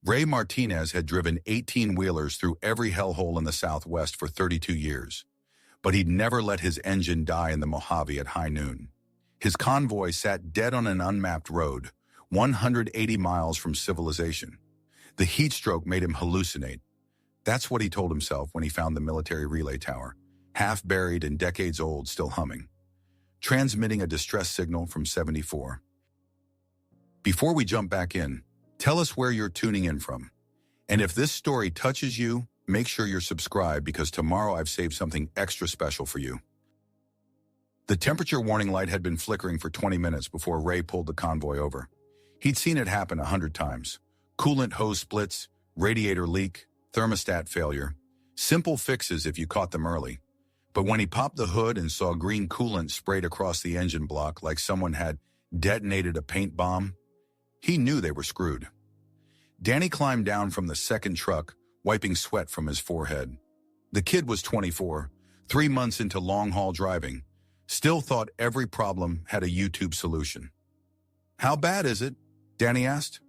Ray Martinez had driven 18-wheelers through every hellhole in the Southwest for 32 years, but he'd never let his engine die in the Mojave at high noon. His convoy sat dead on an unmapped road, 180 miles from civilization. The heat stroke made him hallucinate. That's what he told himself when he found the military relay tower, half buried and decades old, still humming, transmitting a distress signal from 74. Before we jump back in, tell us where you're tuning in from. And if this story touches you, make sure you're subscribed because tomorrow I've saved something extra special for you. The temperature warning light had been flickering for 20 minutes before Ray pulled the convoy over. He'd seen it happen 100 times. Coolant hose splits, radiator leak, thermostat failure. Simple fixes if you caught them early. But when he popped the hood and saw green coolant sprayed across the engine block like someone had detonated a paint bomb, he knew they were screwed. Danny climbed down from the second truck, wiping sweat from his forehead. The kid was 24, 3 months into long-haul driving, still thought every problem had a YouTube solution. "How bad is it?" Danny asked.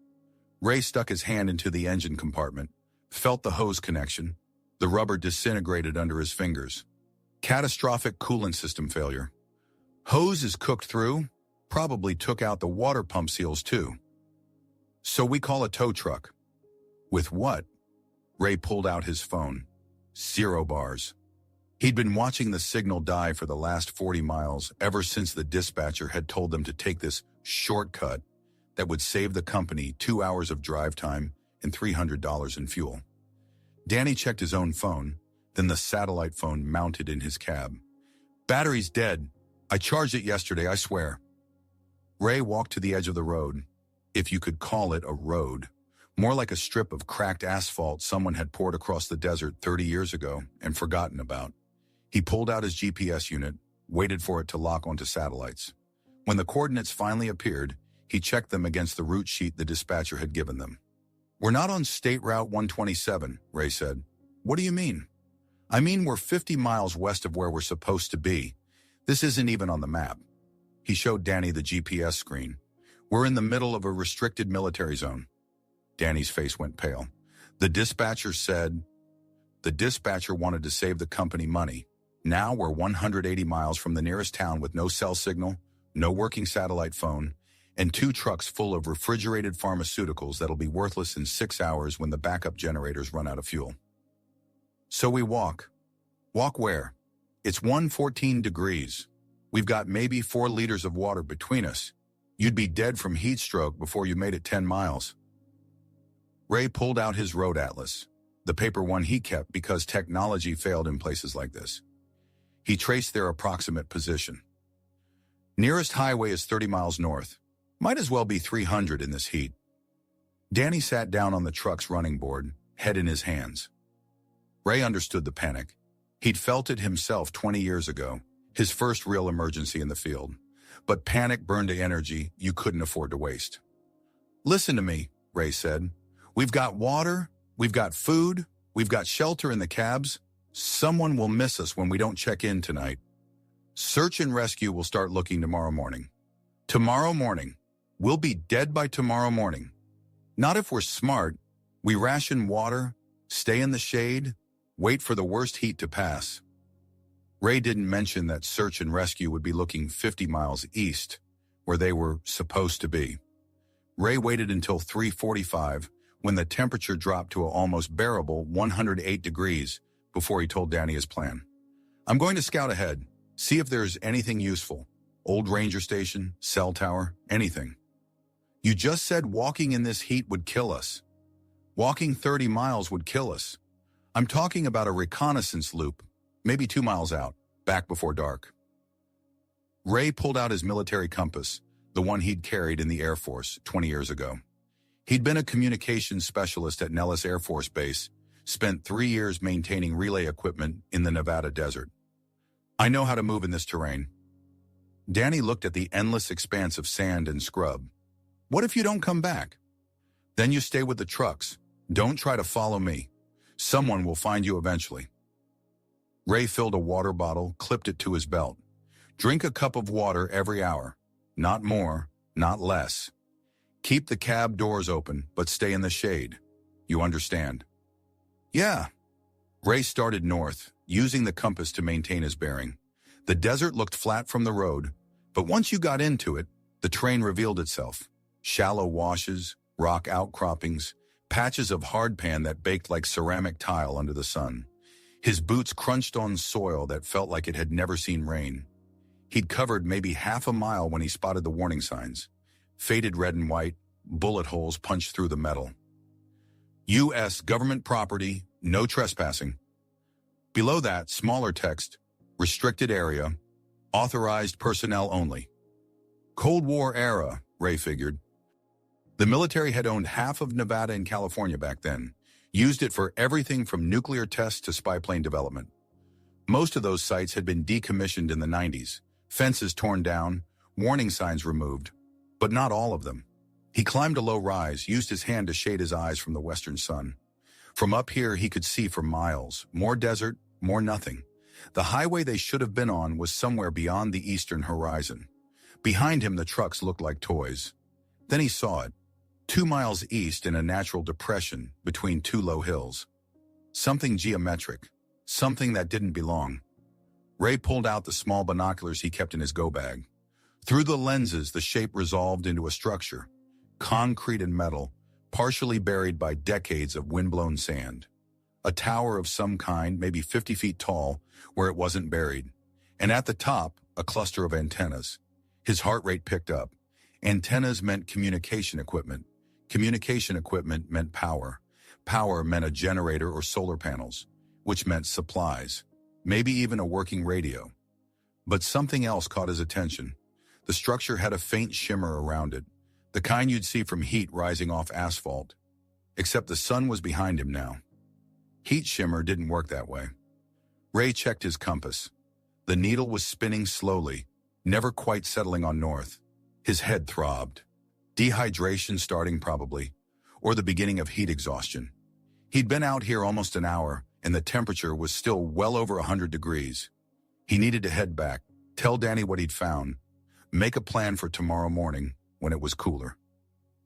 Ray stuck his hand into the engine compartment, felt the hose connection. The rubber disintegrated under his fingers. Catastrophic coolant system failure. Hose is cooked through, probably took out the water pump seals too. So we call a tow truck. With what? Ray pulled out his phone. 0 bars. He'd been watching the signal die for the last 40 miles ever since the dispatcher had told them to take this shortcut that would save the company 2 hours of drive time and $300 in fuel. Danny checked his own phone, then the satellite phone mounted in his cab. "Battery's dead. I charged it yesterday, I swear." Ray walked to the edge of the road, if you could call it a road, more like a strip of cracked asphalt someone had poured across the desert 30 years ago and forgotten about. He pulled out his GPS unit, waited for it to lock onto satellites. When the coordinates finally appeared, he checked them against the route sheet the dispatcher had given them. "We're not on State Route 127, Ray said. "What do you mean?" "I mean we're 50 miles west of where we're supposed to be. This isn't even on the map." He showed Danny the GPS screen. "We're in the middle of a restricted military zone." Danny's face went pale. The dispatcher wanted to save the company money. Now we're 180 miles from the nearest town with no cell signal, no working satellite phone, and 2 trucks full of refrigerated pharmaceuticals that'll be worthless in 6 hours when the backup generators run out of fuel. So we walk. Walk where? It's 114 degrees. We've got maybe 4 liters of water between us. You'd be dead from heat stroke before you made it 10 miles. Ray pulled out his road atlas, the paper one he kept because technology failed in places like this. He traced their approximate position. Nearest highway is 30 miles north. Might as well be 300 in this heat. Danny sat down on the truck's running board, head in his hands. Ray understood the panic. He'd felt it himself 20 years ago, his first real emergency in the field. But panic burned energy you couldn't afford to waste. "Listen to me," Ray said. "We've got water, we've got food, we've got shelter in the cabs. Someone will miss us when we don't check in tonight. Search and rescue will start looking tomorrow morning. Tomorrow morning. We'll be dead by tomorrow morning. Not if we're smart. We ration water, stay in the shade, wait for the worst heat to pass." Ray didn't mention that search and rescue would be looking 50 miles east, where they were supposed to be. Ray waited until 3:45, when the temperature dropped to an almost bearable 108 degrees, before he told Danny his plan. "I'm going to scout ahead, see if there's anything useful. Old ranger station, cell tower, anything." "You just said walking in this heat would kill us. Walking 30 miles would kill us. I'm talking about a reconnaissance loop, maybe 2 miles out, back before dark." Ray pulled out his military compass, the one he'd carried in the Air Force 20 years ago. He'd been a communications specialist at Nellis Air Force Base, spent 3 years maintaining relay equipment in the Nevada desert. "I know how to move in this terrain." Danny looked at the endless expanse of sand and scrub. "What if you don't come back?" "Then you stay with the trucks. Don't try to follow me. Someone will find you eventually." Ray filled a water bottle, clipped it to his belt. "Drink a cup of water every hour. Not more, not less. Keep the cab doors open, but stay in the shade. You understand? Yeah. Ray started north, using the compass to maintain his bearing. The desert looked flat from the road, but once you got into it, the terrain revealed itself. Shallow washes, rock outcroppings, patches of hardpan that baked like ceramic tile under the sun. His boots crunched on soil that felt like it had never seen rain. He'd covered maybe half a mile when he spotted the warning signs. Faded red and white, bullet holes punched through the metal. U.S. government property, no trespassing. Below that, smaller text, restricted area, authorized personnel only. Cold War era, Ray figured. The military had owned half of Nevada and California back then, used it for everything from nuclear tests to spy plane development. Most of those sites had been decommissioned in the 90s, fences torn down, warning signs removed, but not all of them. He climbed a low rise, used his hand to shade his eyes from the western sun. From up here, he could see for miles, more desert, more nothing. The highway they should have been on was somewhere beyond the eastern horizon. Behind him, the trucks looked like toys. Then he saw it, 2 miles east in a natural depression between two low hills. Something geometric, something that didn't belong. Ray pulled out the small binoculars he kept in his go bag. Through the lenses, the shape resolved into a structure, concrete and metal, partially buried by decades of windblown sand. A tower of some kind, maybe 50 feet tall, where it wasn't buried. And at the top, a cluster of antennas. His heart rate picked up. Antennas meant communication equipment. Communication equipment meant power. Power meant a generator or solar panels, which meant supplies, maybe even a working radio. But something else caught his attention. The structure had a faint shimmer around it, the kind you'd see from heat rising off asphalt. Except the sun was behind him now. Heat shimmer didn't work that way. Ray checked his compass. The needle was spinning slowly, never quite settling on north. His head throbbed. Dehydration starting probably, or the beginning of heat exhaustion. He'd been out here almost an hour, and the temperature was still well over 100 degrees. He needed to head back, tell Danny what he'd found, make a plan for tomorrow morning when it was cooler.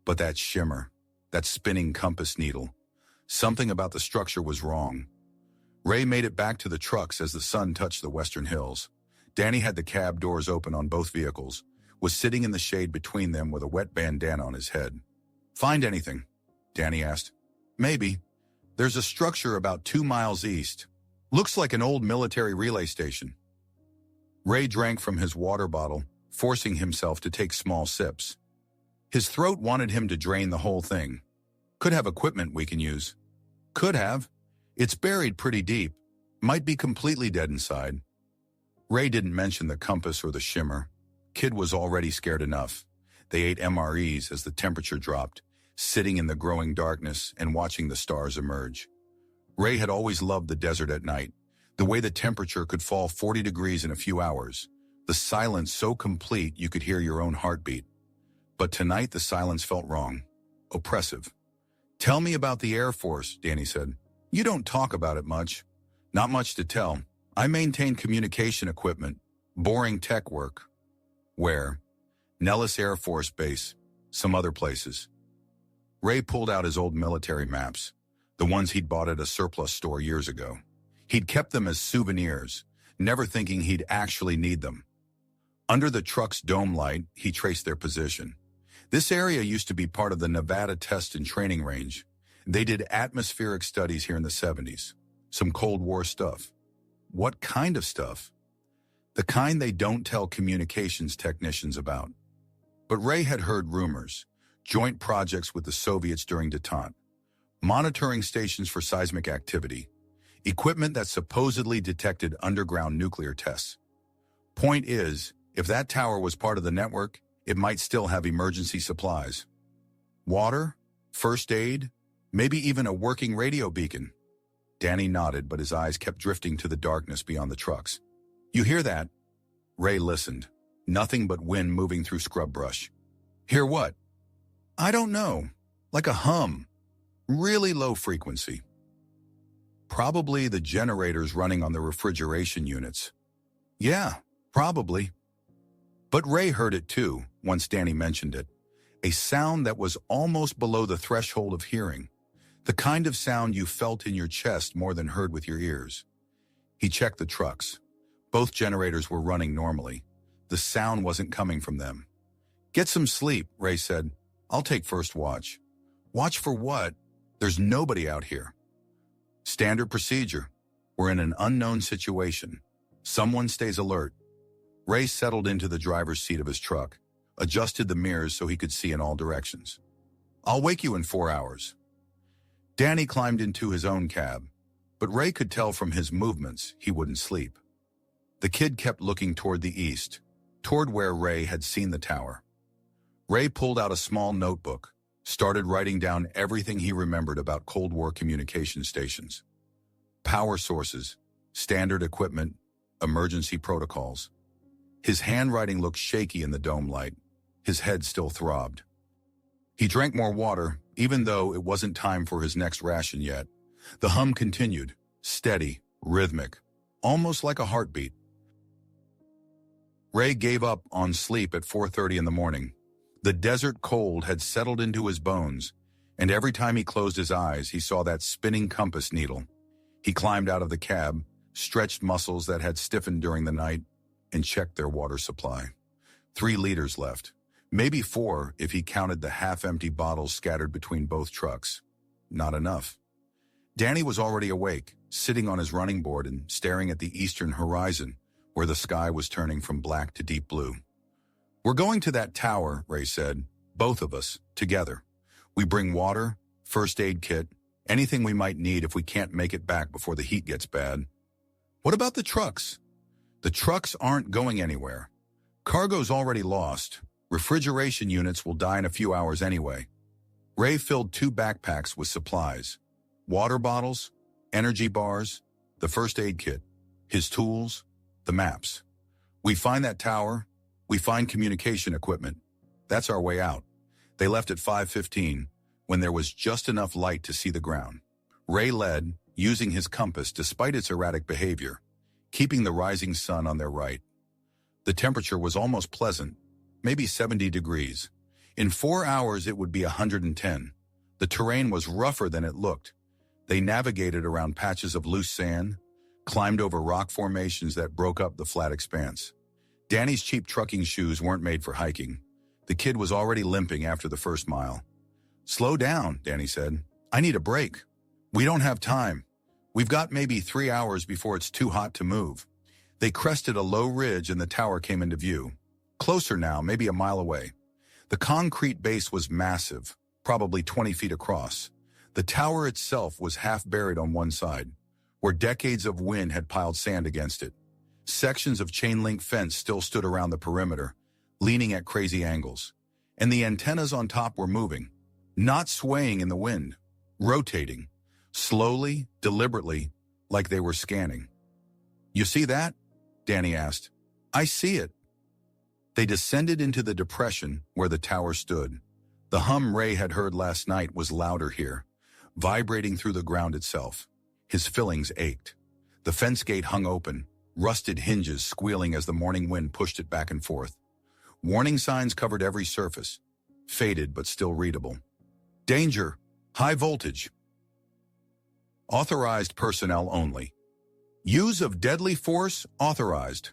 But that shimmer, that spinning compass needle, something about the structure was wrong. Ray made it back to the trucks as the sun touched the western hills. Danny had the cab doors open on both vehicles, was sitting in the shade between them with a wet bandana on his head. Find anything? Danny asked. Maybe. There's a structure about 2 miles east. Looks like an old military relay station. Ray drank from his water bottle, forcing himself to take small sips. His throat wanted him to drain the whole thing. Could have equipment we can use. Could have. It's buried pretty deep. Might be completely dead inside. Ray didn't mention the compass or the shimmer. Kid was already scared enough. They ate MREs as the temperature dropped, sitting in the growing darkness and watching the stars emerge. Ray had always loved the desert at night, the way the temperature could fall 40 degrees in a few hours, the silence so complete you could hear your own heartbeat. But tonight the silence felt wrong, oppressive. Tell me about the Air Force, Danny said. You don't talk about it much. Not much to tell. I maintain communication equipment, boring tech work. Where? Nellis Air Force Base, some other places. Ray pulled out his old military maps, the ones he'd bought at a surplus store years ago. He'd kept them as souvenirs, never thinking he'd actually need them. Under the truck's dome light, he traced their position. This area used to be part of the Nevada Test and Training Range. They did atmospheric studies here in the 70s. Some Cold War stuff. What kind of stuff? The kind they don't tell communications technicians about. But Ray had heard rumors, joint projects with the Soviets during detente, monitoring stations for seismic activity, equipment that supposedly detected underground nuclear tests. Point is, if that tower was part of the network, it might still have emergency supplies. Water? First aid? Maybe even a working radio beacon. Danny nodded, but his eyes kept drifting to the darkness beyond the trucks. You hear that? Ray listened. Nothing but wind moving through scrub brush. Hear what? I don't know. Like a hum. Really low frequency. Probably the generators running on the refrigeration units. Yeah, probably. But Ray heard it too, once Danny mentioned it. A sound that was almost below the threshold of hearing. The kind of sound you felt in your chest more than heard with your ears. He checked the trucks. Both generators were running normally. The sound wasn't coming from them. "Get some sleep," Ray said. "I'll take first watch." "Watch for what? There's nobody out here." "Standard procedure. We're in an unknown situation. Someone stays alert." Ray settled into the driver's seat of his truck, adjusted the mirrors so he could see in all directions. "I'll wake you in 4 hours." Danny climbed into his own cab, but Ray could tell from his movements he wouldn't sleep. The kid kept looking toward the east, toward where Ray had seen the tower. Ray pulled out a small notebook, started writing down everything he remembered about Cold War communication stations. Power sources, standard equipment, emergency protocols. His handwriting looked shaky in the dome light. His head still throbbed. He drank more water, even though it wasn't time for his next ration yet. The hum continued, steady, rhythmic, almost like a heartbeat. Ray gave up on sleep at 4:30 in the morning. The desert cold had settled into his bones, and every time he closed his eyes, he saw that spinning compass needle. He climbed out of the cab, stretched muscles that had stiffened during the night, and checked their water supply. 3 liters left. Maybe 4 if he counted the half-empty bottles scattered between both trucks. Not enough. Danny was already awake, sitting on his running board and staring at the eastern horizon, where the sky was turning from black to deep blue. "We're going to that tower," Ray said, "both of us, together. We bring water, first aid kit, anything we might need if we can't make it back before the heat gets bad." "What about the trucks?" "The trucks aren't going anywhere. Cargo's already lost. Refrigeration units will die in a few hours anyway." Ray filled 2 backpacks with supplies. Water bottles, energy bars, the first aid kit, his tools, the maps. "We find that tower, we find communication equipment. That's our way out." They left at 5:15, when there was just enough light to see the ground. Ray led, using his compass despite its erratic behavior, keeping the rising sun on their right. The temperature was almost pleasant, maybe 70 degrees. In 4 hours it would be 110. The terrain was rougher than it looked. They navigated around patches of loose sand, climbed over rock formations that broke up the flat expanse. Danny's cheap trucking shoes weren't made for hiking. The kid was already limping after the first mile. "Slow down," Danny said. "I need a break. We don't have time. We've got maybe 3 hours before it's too hot to move." They crested a low ridge and the tower came into view. Closer now, maybe a mile away. The concrete base was massive, probably 20 feet across. The tower itself was half buried on one side, where decades of wind had piled sand against it. Sections of chain-link fence still stood around the perimeter, leaning at crazy angles. And the antennas on top were moving, not swaying in the wind, rotating, slowly, deliberately, like they were scanning. "You see that?" Danny asked. "I see it." They descended into the depression where the tower stood. The hum Ray had heard last night was louder here, vibrating through the ground itself. His fillings ached. The fence gate hung open, rusted hinges squealing as the morning wind pushed it back and forth. Warning signs covered every surface, faded but still readable. "Danger! High voltage! Authorized personnel only. Use of deadly force authorized."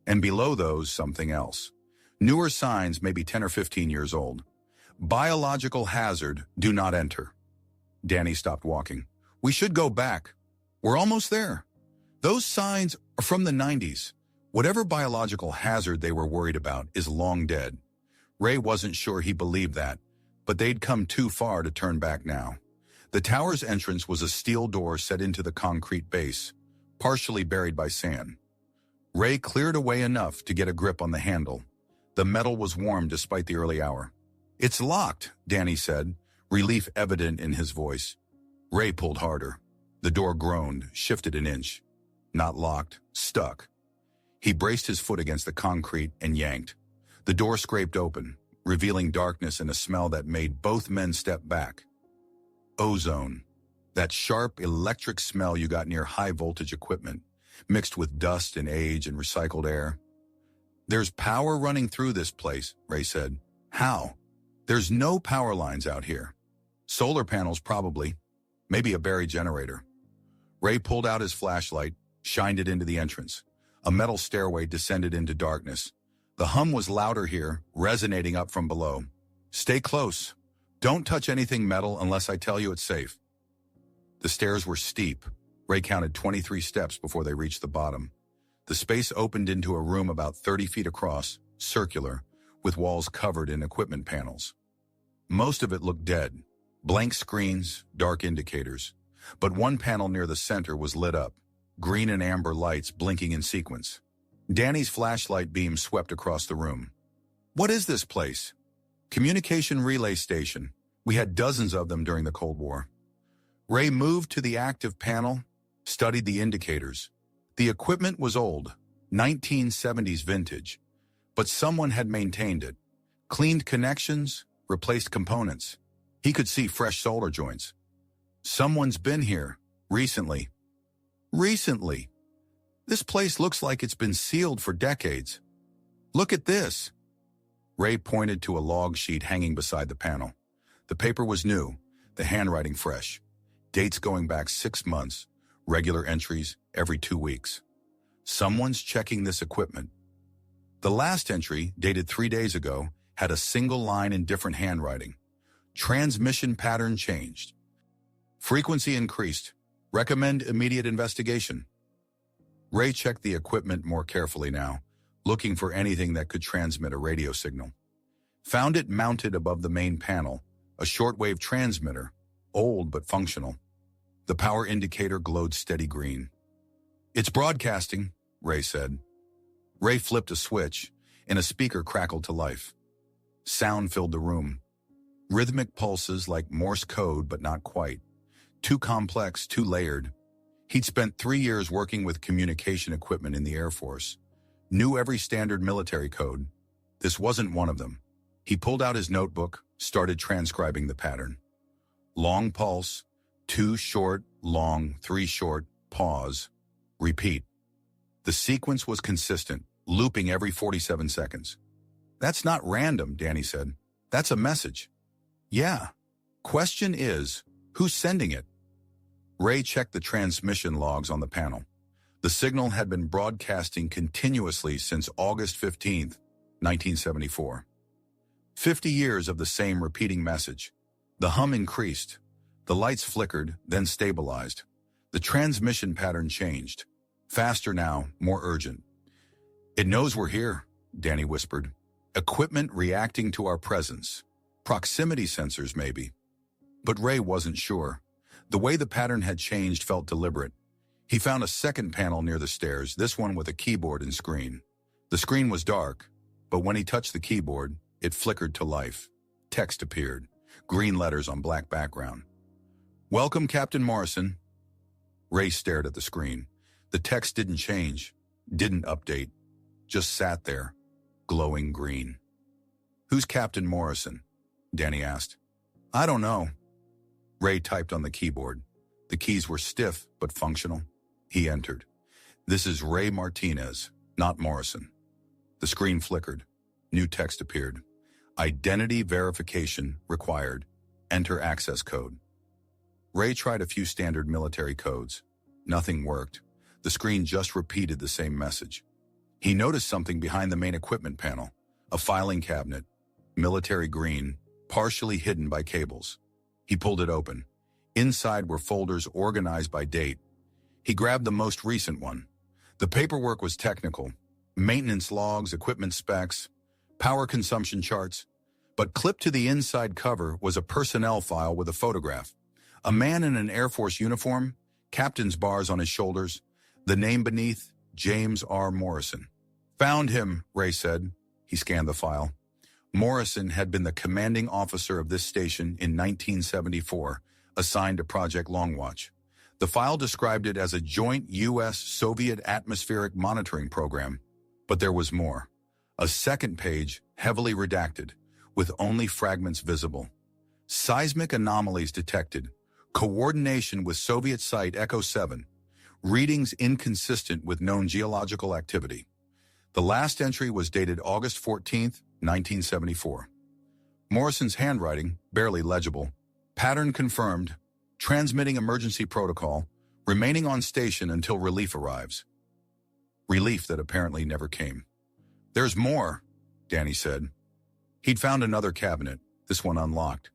And below those, something else. Newer signs, maybe 10 or 15 years old. "Biological hazard, do not enter." Danny stopped walking. "We should go back. We're almost there." Those signs are from the 90s. Whatever biological hazard they were worried about is long dead. Ray wasn't sure he believed that, but they'd come too far to turn back now. The tower's entrance was a steel door set into the concrete base, partially buried by sand. Ray cleared away enough to get a grip on the handle. The metal was warm despite the early hour. "It's locked," Danny said, relief evident in his voice. Ray pulled harder. The door groaned, shifted an inch. Not locked, stuck. He braced his foot against the concrete and yanked. The door scraped open, revealing darkness and a smell that made both men step back. Ozone. That sharp, electric smell you got near high-voltage equipment, mixed with dust and age and recycled air. "There's power running through this place," Ray said. "How?" "There's no power lines out here. Solar panels, probably." Maybe a buried generator. Ray pulled out his flashlight, shined it into the entrance. A metal stairway descended into darkness. The hum was louder here, resonating up from below. Stay close. Don't touch anything metal unless I tell you it's safe. The stairs were steep. Ray counted 23 steps before they reached the bottom. The space opened into a room about 30 feet across, circular, with walls covered in equipment panels. Most of it looked dead. Blank screens, dark indicators. But one panel near the center was lit up, green and amber lights blinking in sequence. Danny's flashlight beam swept across the room. What is this place? Communication relay station. We had dozens of them during the Cold War. Ray moved to the active panel, studied the indicators. The equipment was old, 1970s vintage, but someone had maintained it, cleaned connections, replaced components. He could see fresh solder joints. Someone's been here, recently. Recently? This place looks like it's been sealed for decades. Look at this. Ray pointed to a log sheet hanging beside the panel. The paper was new, the handwriting fresh. Dates going back 6 months, regular entries every 2 weeks. Someone's checking this equipment. The last entry, dated 3 days ago, had a single line in different handwriting. Transmission pattern changed. Frequency increased. Recommend immediate investigation. Ray checked the equipment more carefully now, looking for anything that could transmit a radio signal. Found it mounted above the main panel, a shortwave transmitter, old but functional. The power indicator glowed steady green. It's broadcasting, Ray said. Ray flipped a switch, and a speaker crackled to life. Sound filled the room. Rhythmic pulses like Morse code, but not quite. Too complex, too layered. He'd spent 3 years working with communication equipment in the Air Force. Knew every standard military code. This wasn't one of them. He pulled out his notebook, started transcribing the pattern. Long pulse, 2 short, long, 3 short, pause, repeat. The sequence was consistent, looping every 47 seconds. That's not random, Danny said. That's a message. Yeah. Question is, who's sending it? Ray checked the transmission logs on the panel. The signal had been broadcasting continuously since August 15, 1974. 50 years of the same repeating message. The hum increased. The lights flickered, then stabilized. The transmission pattern changed. Faster now, more urgent. It knows we're here, Danny whispered. Equipment reacting to our presence. Proximity sensors, maybe. But Ray wasn't sure. The way the pattern had changed felt deliberate. He found a second panel near the stairs, this one with a keyboard and screen. The screen was dark, but when he touched the keyboard, it flickered to life. Text appeared, green letters on black background. Welcome, Captain Morrison. Ray stared at the screen. The text didn't change, didn't update, just sat there, glowing green. Who's Captain Morrison? Danny asked. I don't know. Ray typed on the keyboard. The keys were stiff but functional. He entered. This is Ray Martinez, not Morrison. The screen flickered. New text appeared. Identity verification required. Enter access code. Ray tried a few standard military codes. Nothing worked. The screen just repeated the same message. He noticed something behind the main equipment panel. A filing cabinet, military green, partially hidden by cables. He pulled it open. Inside were folders organized by date. He grabbed the most recent one. The paperwork was technical. Maintenance logs, equipment specs, power consumption charts. But clipped to the inside cover was a personnel file with a photograph. A man in an Air Force uniform, captain's bars on his shoulders, the name beneath, James R. Morrison. Found him, Ray said. He scanned the file. Morrison had been the commanding officer of this station in 1974, assigned to Project Longwatch. The file described it as a joint U.S.-Soviet atmospheric monitoring program. But there was more. A second page, heavily redacted, with only fragments visible. Seismic anomalies detected. Coordination with Soviet Site Echo 7. Readings inconsistent with known geological activity. The last entry was dated August 14, 1974. Morrison's handwriting, barely legible. Pattern confirmed. transmitting emergency protocol, remaining on station until relief arrives. Relief that apparently never came. There's more, Danny said. He'd found another cabinet, this one unlocked.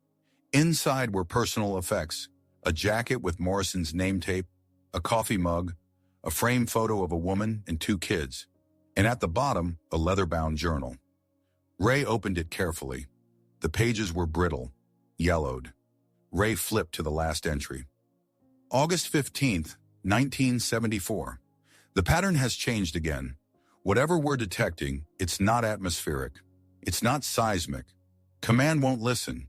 Inside were personal effects, a jacket with Morrison's name tape, a coffee mug, a framed photo of a woman and 2 kids, and at the bottom, a leather-bound journal. Ray opened it carefully. The pages were brittle, yellowed. Ray flipped to the last entry. August 15th, 1974. The pattern has changed again. Whatever we're detecting, it's not atmospheric. It's not seismic. Command won't listen.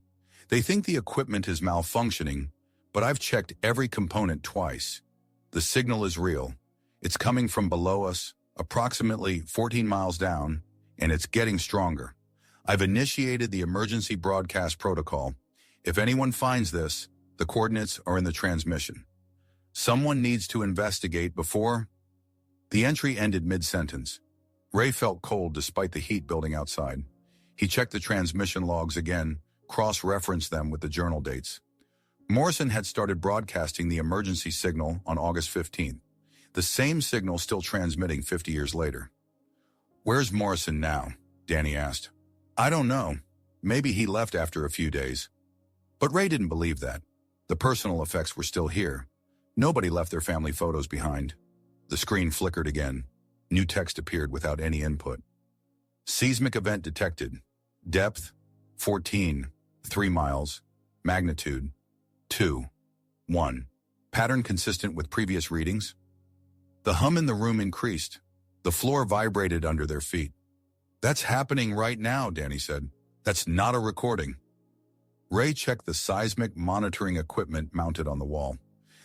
They think the equipment is malfunctioning, but I've checked every component twice. The signal is real. It's coming from below us, approximately 14 miles down, and it's getting stronger. I've initiated the emergency broadcast protocol. If anyone finds this, the coordinates are in the transmission. Someone needs to investigate before... The entry ended mid-sentence. Ray felt cold despite the heat building outside. He checked the transmission logs again, cross-referenced them with the journal dates. Morrison had started broadcasting the emergency signal on August 15th. The same signal still transmitting 50 years later. Where's Morrison now? Danny asked. I don't know. Maybe he left after a few days. But Ray didn't believe that. The personal effects were still here. Nobody left their family photos behind. The screen flickered again. New text appeared without any input. Seismic event detected. Depth, 14, 3 miles. Magnitude, 2, 1. Pattern consistent with previous readings. The hum in the room increased. The floor vibrated under their feet. That's happening right now, Danny said. That's not a recording. Ray checked the seismic monitoring equipment mounted on the wall.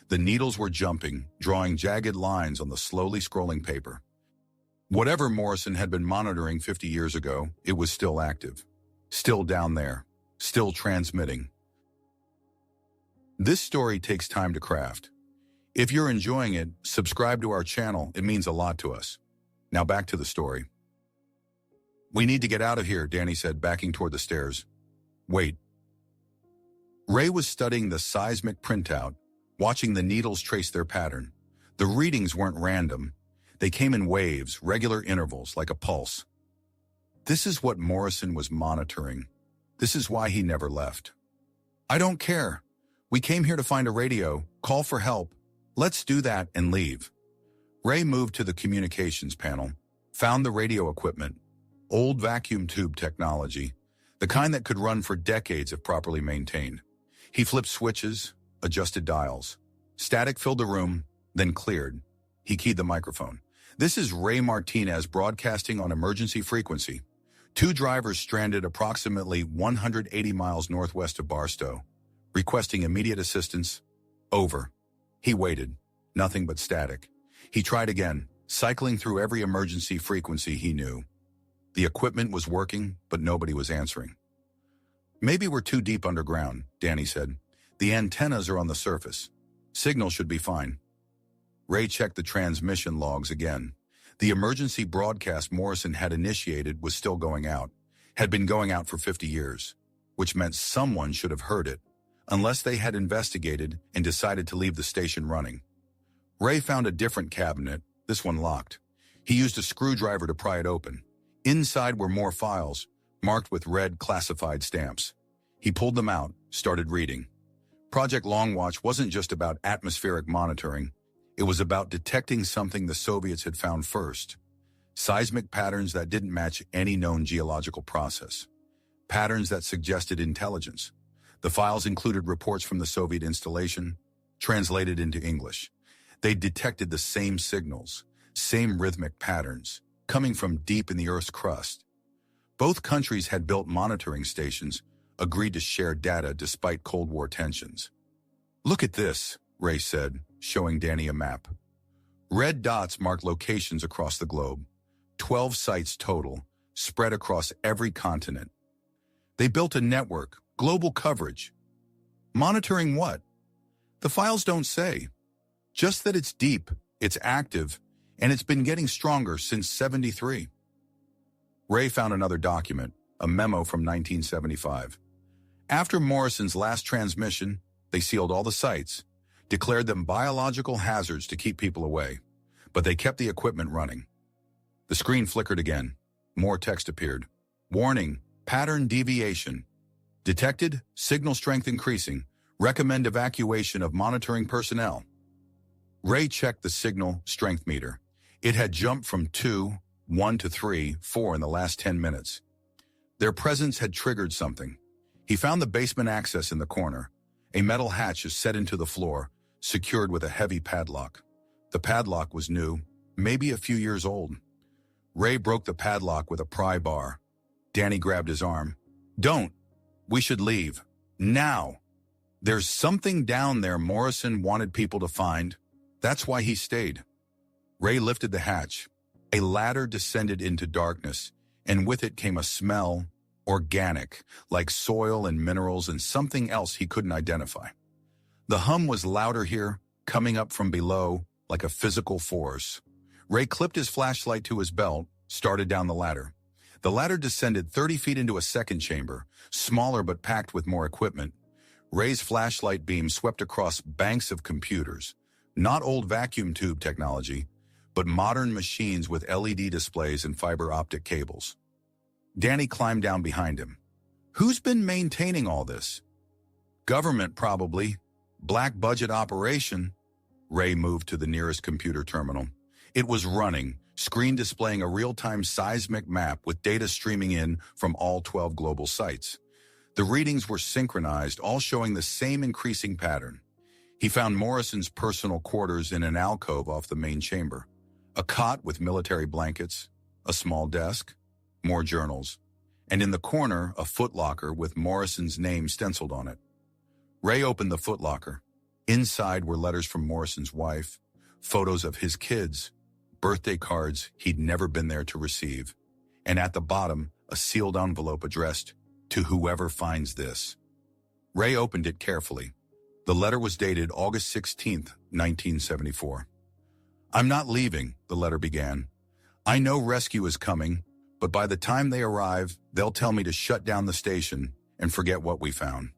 The needles were jumping, drawing jagged lines on the slowly scrolling paper. Whatever Morrison had been monitoring 50 years ago, it was still active. Still down there. Still transmitting. This story takes time to craft. If you're enjoying it, subscribe to our channel. It means a lot to us. Now back to the story. We need to get out of here, Danny said, backing toward the stairs. Wait. Ray was studying the seismic printout, watching the needles trace their pattern. The readings weren't random. They came in waves, regular intervals, like a pulse. This is what Morrison was monitoring. This is why he never left. I don't care. We came here to find a radio, call for help. Let's do that and leave. Ray moved to the communications panel, found the radio equipment, old vacuum tube technology, the kind that could run for decades if properly maintained. He flipped switches, adjusted dials. Static filled the room, then cleared. He keyed the microphone. This is Ray Martinez broadcasting on emergency frequency. 2 drivers stranded approximately 180 miles northwest of Barstow. Requesting immediate assistance. Over. He waited. Nothing but static. He tried again, cycling through every emergency frequency he knew. The equipment was working, but nobody was answering. Maybe we're too deep underground, Danny said. The antennas are on the surface. Signal should be fine. Ray checked the transmission logs again. The emergency broadcast Morrison had initiated was still going out, had been going out for 50 years, which meant someone should have heard it, unless they had investigated and decided to leave the station running. Ray found a different cabinet, this one locked. He used a screwdriver to pry it open. Inside were more files, marked with red classified stamps. He pulled them out, started reading. Project Longwatch wasn't just about atmospheric monitoring. It was about detecting something the Soviets had found first. Seismic patterns that didn't match any known geological process. Patterns that suggested intelligence. The files included reports from the Soviet installation, translated into English. They detected the same signals, same rhythmic patterns, coming from deep in the Earth's crust. Both countries had built monitoring stations, agreed to share data despite Cold War tensions. Look at this, Ray said, showing Danny a map. Red dots mark locations across the globe. 12 sites total, spread across every continent. They built a network, global coverage. Monitoring what? The files don't say. Just that it's deep, it's active, and it's been getting stronger since '73. Ray found another document, a memo from 1975. After Morrison's last transmission, They sealed all the sites, declared them biological hazards to keep people away, but they kept the equipment running. The screen flickered again. More text appeared. Warning, pattern deviation. Detected, signal strength increasing. Recommend evacuation of monitoring personnel. Ray checked the signal strength meter. It had jumped from 2, 1 to 3, 4 in the last 10 minutes. Their presence had triggered something. He found the basement access in the corner. A metal hatch is set into the floor, secured with a heavy padlock. The padlock was new, maybe a few years old. Ray broke the padlock with a pry bar. Danny grabbed his arm. Don't. We should leave. Now. There's something down there Morrison wanted people to find. That's why he stayed. Ray lifted the hatch. A ladder descended into darkness, and with it came a smell, organic, like soil and minerals and something else he couldn't identify. The hum was louder here, coming up from below, like a physical force. Ray clipped his flashlight to his belt, started down the ladder. The ladder descended 30 feet into a second chamber, smaller but packed with more equipment. Ray's flashlight beam swept across banks of computers, not old vacuum tube technology, but modern machines with LED displays and fiber optic cables. Danny climbed down behind him. Who's been maintaining all this? Government, probably. Black budget operation. Ray moved to the nearest computer terminal. It was running, screen displaying a real-time seismic map with data streaming in from all 12 global sites. The readings were synchronized, all showing the same increasing pattern. He found Morrison's personal quarters in an alcove off the main chamber. A cot with military blankets, a small desk, more journals, and in the corner, a footlocker with Morrison's name stenciled on it. Ray opened the footlocker. Inside were letters from Morrison's wife, photos of his kids, birthday cards he'd never been there to receive, and at the bottom, a sealed envelope addressed, "To whoever finds this." Ray opened it carefully. The letter was dated August 16th, 1974. "I'm not leaving," the letter began. "I know rescue is coming, but by the time they arrive, they'll tell me to shut down the station and forget what we found.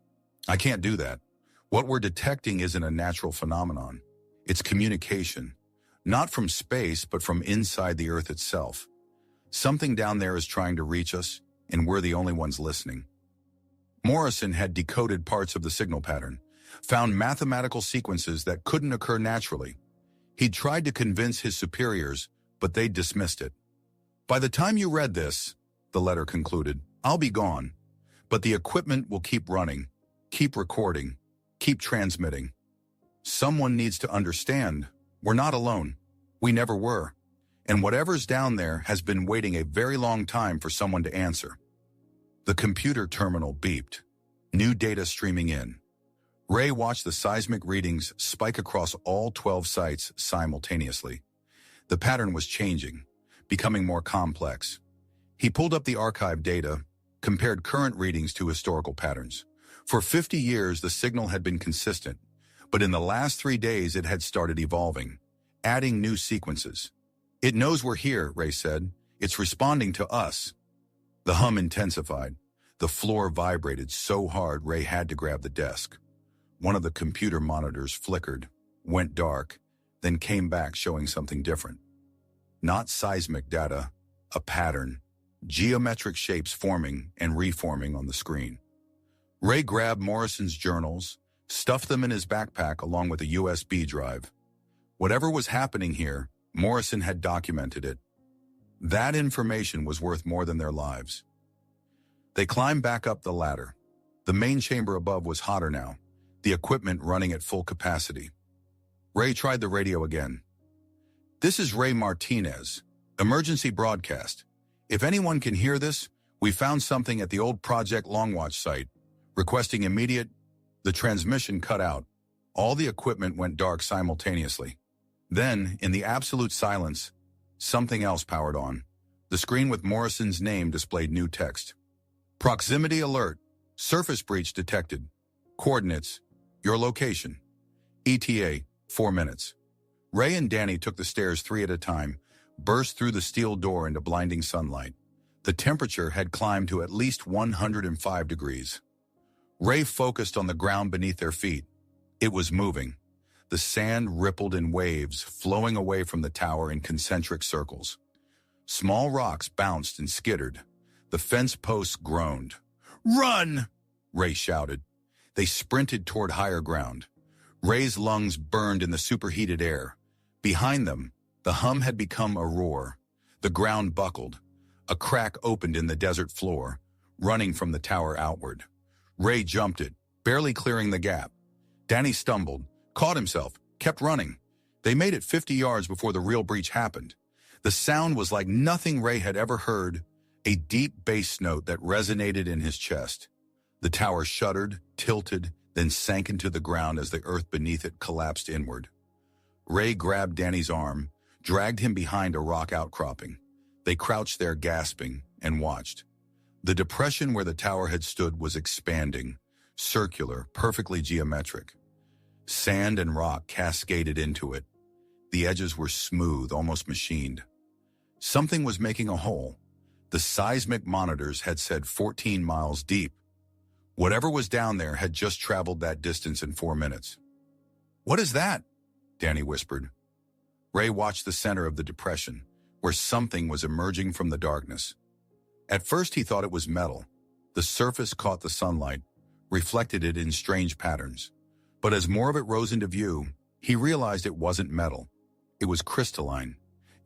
I can't do that. What we're detecting isn't a natural phenomenon. It's communication, not from space, but from inside the Earth itself. Something down there is trying to reach us, and we're the only ones listening." Morrison had decoded parts of the signal pattern, found mathematical sequences that couldn't occur naturally. He'd tried to convince his superiors, but they dismissed it. "By the time you read this," the letter concluded, "I'll be gone. But the equipment will keep running, keep recording, keep transmitting. Someone needs to understand. We're not alone. We never were. And whatever's down there has been waiting a very long time for someone to answer." The computer terminal beeped. New data streaming in. Ray watched the seismic readings spike across all 12 sites simultaneously. The pattern was changing, becoming more complex. He pulled up the archive data, compared current readings to historical patterns. For 50 years, the signal had been consistent, but in the last 3 days, it had started evolving, adding new sequences. "It knows we're here," Ray said. "It's responding to us." The hum intensified. The floor vibrated so hard Ray had to grab the desk. One of the computer monitors flickered, went dark, then came back showing something different. Not seismic data, a pattern, geometric shapes forming and reforming on the screen. Ray grabbed Morrison's journals, stuffed them in his backpack along with a USB drive. Whatever was happening here, Morrison had documented it. That information was worth more than their lives. They climbed back up the ladder. The main chamber above was hotter now, the equipment running at full capacity. Ray tried the radio again. "This is Ray Martinez. Emergency broadcast. If anyone can hear this, we found something at the old Project Longwatch site. Requesting immediate..." The transmission cut out. All the equipment went dark simultaneously. Then, in the absolute silence, something else powered on. The screen with Morrison's name displayed new text. "Proximity alert. Surface breach detected. Coordinates. Your location. ETA, 4 minutes." Ray and Danny took the stairs 3 at a time, burst through the steel door into blinding sunlight. The temperature had climbed to at least 105 degrees. Ray focused on the ground beneath their feet. It was moving. The sand rippled in waves, flowing away from the tower in concentric circles. Small rocks bounced and skittered. The fence posts groaned. "Run!" Ray shouted. They sprinted toward higher ground. Ray's lungs burned in the superheated air. Behind them, the hum had become a roar. The ground buckled. A crack opened in the desert floor, running from the tower outward. Ray jumped it, barely clearing the gap. Danny stumbled, caught himself, kept running. They made it 50 yards before the real breach happened. The sound was like nothing Ray had ever heard, a deep bass note that resonated in his chest. The tower shuddered, tilted, then sank into the ground as the earth beneath it collapsed inward. Ray grabbed Danny's arm, dragged him behind a rock outcropping. They crouched there gasping and watched. The depression where the tower had stood was expanding, circular, perfectly geometric. Sand and rock cascaded into it. The edges were smooth, almost machined. Something was making a hole. The seismic monitors had said 14 miles deep. Whatever was down there had just traveled that distance in 4 minutes. "What is that?" Danny whispered. Ray watched the center of the depression, where something was emerging from the darkness. At first he thought it was metal. The surface caught the sunlight, reflected it in strange patterns. But as more of it rose into view, he realized it wasn't metal. It was crystalline,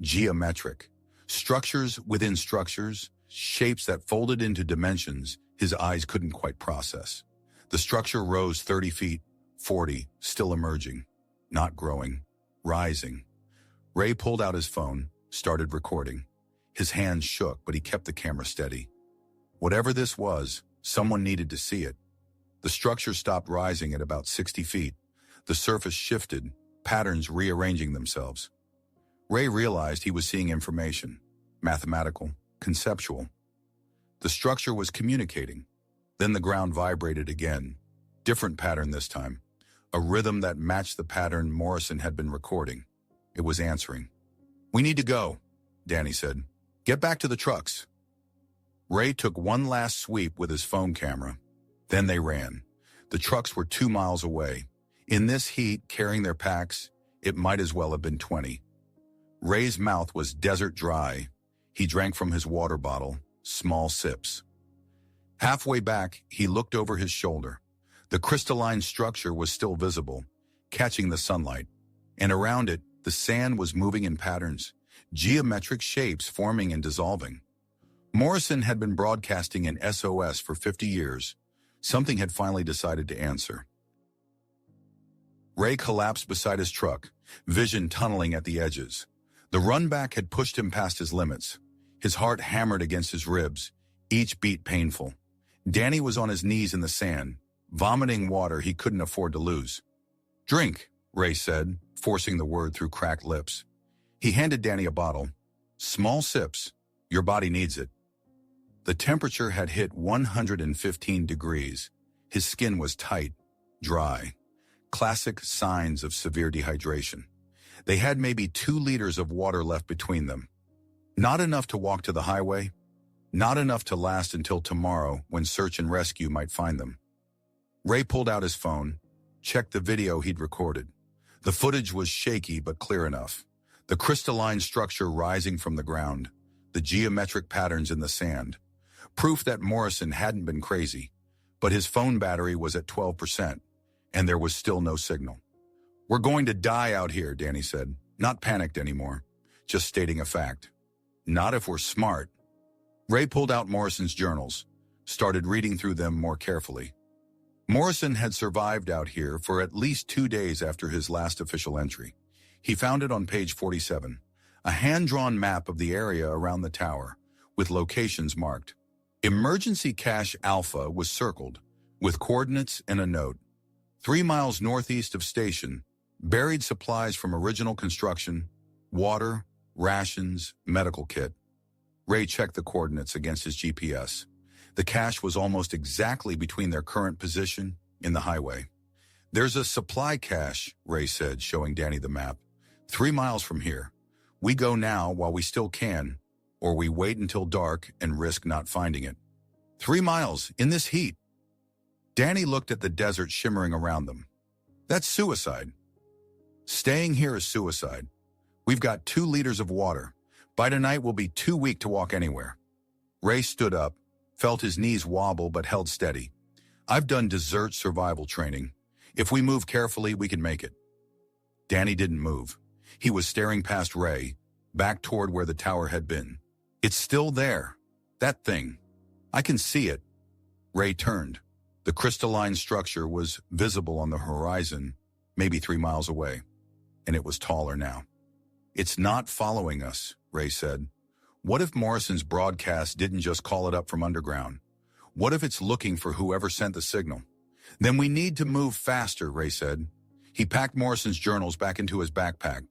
geometric. Structures within structures, shapes that folded into dimensions his eyes couldn't quite process. The structure rose 30 feet, 40, still emerging, not growing, rising. Ray pulled out his phone, started recording. His hands shook, but he kept the camera steady. Whatever this was, someone needed to see it. The structure stopped rising at about 60 feet. The surface shifted, patterns rearranging themselves. Ray realized he was seeing information, mathematical, conceptual. The structure was communicating. Then the ground vibrated again. Different pattern this time. A rhythm that matched the pattern Morrison had been recording. It was answering. "We need to go," Danny said. "Get back to the trucks." Ray took one last sweep with his phone camera. Then they ran. The trucks were 2 miles away. In this heat, carrying their packs, it might as well have been 20. Ray's mouth was desert dry. He drank from his water bottle, small sips. Halfway back, he looked over his shoulder. The crystalline structure was still visible, catching the sunlight. And around it, the sand was moving in patterns, geometric shapes forming and dissolving. Morrison had been broadcasting an SOS for 50 years. Something had finally decided to answer. Ray collapsed beside his truck, vision tunneling at the edges. The run back had pushed him past his limits. His heart hammered against his ribs, each beat painful. Danny was on his knees in the sand, vomiting water he couldn't afford to lose. "Drink," Ray said, forcing the word through cracked lips. He handed Danny a bottle. "Small sips. Your body needs it." The temperature had hit 115 degrees. His skin was tight, dry. Classic signs of severe dehydration. They had maybe 2 liters of water left between them. Not enough to walk to the highway, not enough to last until tomorrow when search and rescue might find them. Ray pulled out his phone, checked the video he'd recorded. The footage was shaky but clear enough. The crystalline structure rising from the ground, the geometric patterns in the sand. Proof that Morrison hadn't been crazy, but his phone battery was at 12%, and there was still no signal. "We're going to die out here," Danny said, not panicked anymore, just stating a fact. "Not if we're smart." Ray pulled out Morrison's journals, started reading through them more carefully. Morrison had survived out here for at least 2 days after his last official entry. He found it on page 47, a hand-drawn map of the area around the tower, with locations marked. Emergency Cache Alpha was circled, with coordinates and a note. 3 miles northeast of station, buried supplies from original construction, water, rations, medical kit. Ray checked the coordinates against his GPS. The cache was almost exactly between their current position in the highway. "There's a supply cache," Ray said, showing Danny the map. 3 miles from here. We go now while we still can, or we wait until dark and risk not finding it. 3 miles in this heat. Danny looked at the desert shimmering around them. That's suicide. Staying here is suicide. We've got 2 liters of water. By tonight, we'll be too weak to walk anywhere. Ray stood up, felt his knees wobble but held steady. I've done desert survival training. If we move carefully, we can make it. Danny didn't move. He was staring past Ray, back toward where the tower had been. It's still there. That thing. I can see it. Ray turned. The crystalline structure was visible on the horizon, maybe 3 miles away, and it was taller now. It's not following us, Ray said. What if Morrison's broadcast didn't just call it up from underground? What if it's looking for whoever sent the signal? Then we need to move faster, Ray said. He packed Morrison's journals back into his backpack.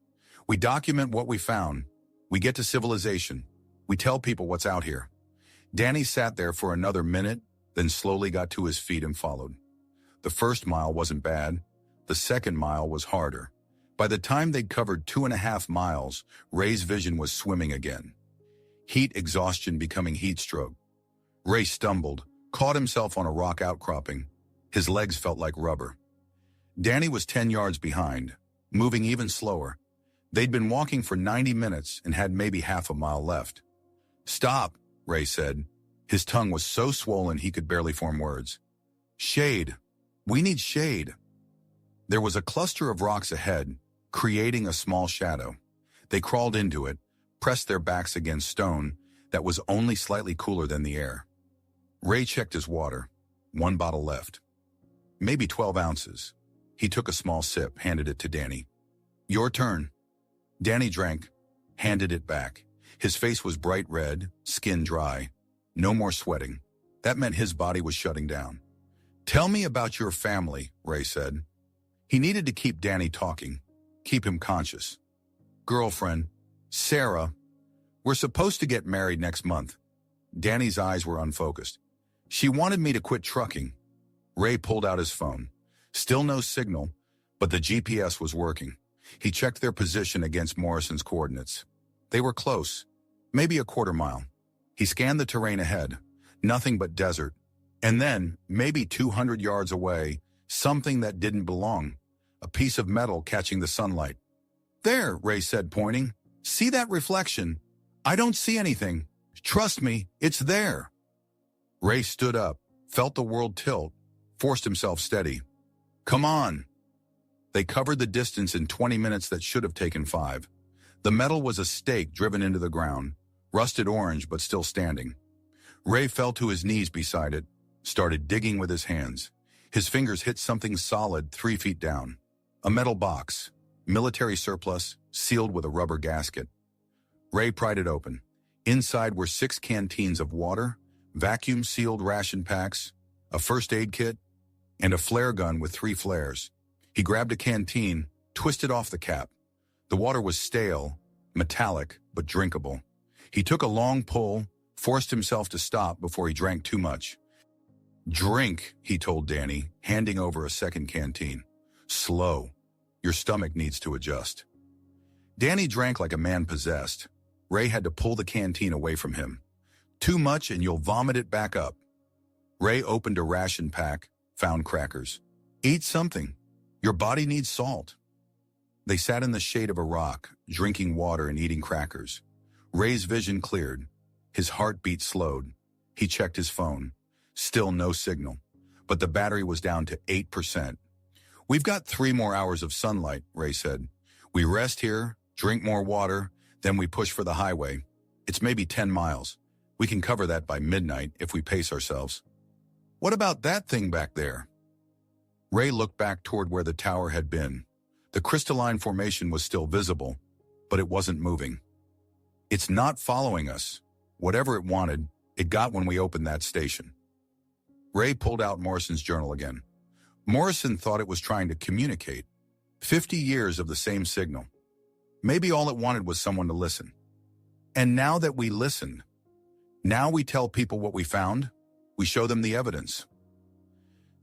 We document what we found. We get to civilization. We tell people what's out here. Danny sat there for another minute, then slowly got to his feet and followed. The first mile wasn't bad. The second mile was harder. By the time they'd covered 2.5 miles, Ray's vision was swimming again. Heat exhaustion becoming heat stroke. Ray stumbled, caught himself on a rock outcropping. His legs felt like rubber. Danny was 10 yards behind, moving even slower. They'd been walking for 90 minutes and had maybe half a mile left. Stop, Ray said. His tongue was so swollen he could barely form words. Shade. We need shade. There was a cluster of rocks ahead, creating a small shadow. They crawled into it, pressed their backs against stone that was only slightly cooler than the air. Ray checked his water. 1 bottle left. Maybe 12 ounces. He took a small sip, handed it to Danny. Your turn. Danny drank, handed it back. His face was bright red, skin dry. No more sweating. That meant his body was shutting down. Tell me about your family, Ray said. He needed to keep Danny talking, keep him conscious. Girlfriend, Sarah. We're supposed to get married next month. Danny's eyes were unfocused. She wanted me to quit trucking. Ray pulled out his phone. Still no signal, but the GPS was working. He checked their position against Morrison's coordinates. They were close, maybe a quarter mile. He scanned the terrain ahead, nothing but desert. And then, maybe 200 yards away, something that didn't belong, a piece of metal catching the sunlight. There, Ray said, pointing. See that reflection? I don't see anything. Trust me, it's there. Ray stood up, felt the world tilt, forced himself steady. Come on. They covered the distance in 20 minutes that should have taken 5. The metal was a stake driven into the ground, rusted orange but still standing. Ray fell to his knees beside it, started digging with his hands. His fingers hit something solid 3 feet down. A metal box, military surplus, sealed with a rubber gasket. Ray pried it open. Inside were 6 canteens of water, vacuum-sealed ration packs, a first aid kit, and a flare gun with 3 flares. He grabbed a canteen, twisted off the cap. The water was stale, metallic, but drinkable. He took a long pull, forced himself to stop before he drank too much. Drink, he told Danny, handing over a second canteen. Slow. Your stomach needs to adjust. Danny drank like a man possessed. Ray had to pull the canteen away from him. Too much and you'll vomit it back up. Ray opened a ration pack, found crackers. Eat something. Your body needs salt. They sat in the shade of a rock, drinking water and eating crackers. Ray's vision cleared. His heartbeat slowed. He checked his phone. Still no signal, but the battery was down to 8%. We've got 3 more hours of sunlight, Ray said. We rest here, drink more water, then we push for the highway. It's maybe 10 miles. We can cover that by midnight if we pace ourselves. What about that thing back there? Ray looked back toward where the tower had been. The crystalline formation was still visible, but it wasn't moving. It's not following us. Whatever it wanted, it got when we opened that station. Ray pulled out Morrison's journal again. Morrison thought it was trying to communicate. 50 years of the same signal. Maybe all it wanted was someone to listen. And now that we listened, now we tell people what we found, we show them the evidence.